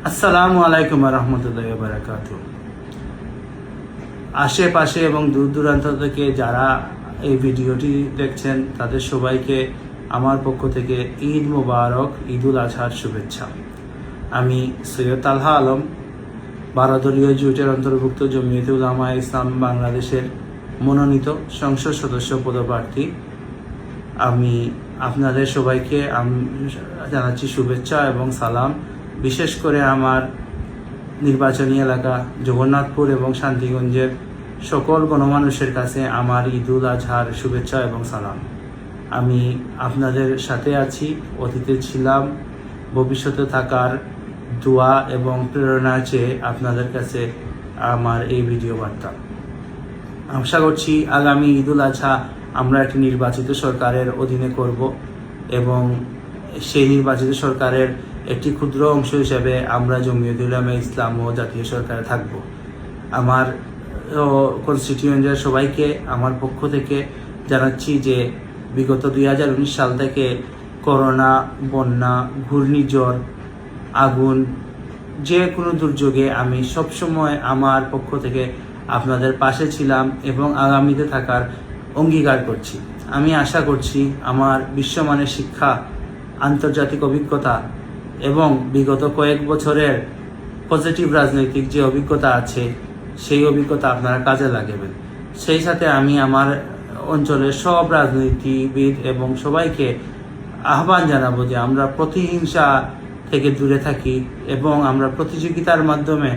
আসসালামু আলাইকুম রহমতুল্লাহ বারাকাত। আশেপাশে এবং দূর দূরান্ত থেকে যারা এই ভিডিওটি দেখছেন তাদের সবাইকে আমার পক্ষ থেকে ঈদ মোবারক, ঈদুল আজহার শুভেচ্ছা। আমি সৈয়দ তালহা আলম, 12 দলীয় জোটের অন্তর্ভুক্ত জমিয়তে উলামায়ে ইসলাম বাংলাদেশের মনোনীত সংসদ সদস্য পদপ্রার্থী। আমি আপনাদের সবাইকে জানাচ্ছি শুভেচ্ছা এবং সালাম। বিশেষ করে আমার নির্বাচনী এলাকা জগন্নাথপুর এবং শান্তিগঞ্জের সকল গণমানুষের কাছে আমার ঈদুল আজহার শুভেচ্ছা এবং সালাম। আমি আপনাদের সাথে আছি, অতীতে ছিলাম, ভবিষ্যতে থাকার দোয়া এবং প্রেরণা চেয়ে আপনাদের কাছে আমার এই ভিডিও বার্তা। আশা করছি আগামী ঈদুল আজহা আমরা একটি নির্বাচিত সরকারের অধীনে করব এবং সেই নির্বাচিত সরকারের একটি ক্ষুদ্র অংশ হিসেবে আমরা জমিয়তে উলামায়ে ইসলাম ও জাতীয় সরকারে থাকব। আমার কনস্টিটিউয়েন্টের সবাইকে আমার পক্ষ থেকে জানাচ্ছি যে বিগত 2019 সাল থেকে করোনা, বন্যা, ঘূর্ণিঝড়, আগুন, যে কোনো দুর্যোগে আমি সবসময় আমার পক্ষ থেকে আপনাদের পাশে ছিলাম এবং আগামীতে থাকার অঙ্গীকার করছি। আমি আশা করছি আমার বিশ্বমানের শিক্ষা, আন্তর্জাতিক অভিজ্ঞতা এবং বিগত কয়েক বছরের পজিটিভ রাজনৈতিক যে অভিজ্ঞতা আছে সেই অভিজ্ঞতা আপনারা কাজে লাগাবেন। সেই সাথে আমি আমার অঞ্চলের সব রাজনীতিবিদ এবং সবাইকে আহ্বান জানাবো যে আমরা প্রতিহিংসা থেকে দূরে থাকি এবং আমরা প্রতিযোগিতার মাধ্যমে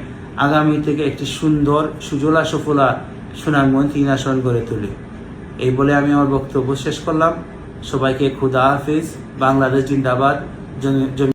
আগামী থেকে একটি সুন্দর, সুজলা সুফলা সুনামগঞ্জ 3 আসন গড়ে তুলি। এই বলে আমি আমার বক্তব্য শেষ করলাম। সবাইকে খুদা হাফিজ। বাংলাদেশ জিন্দাবাদ।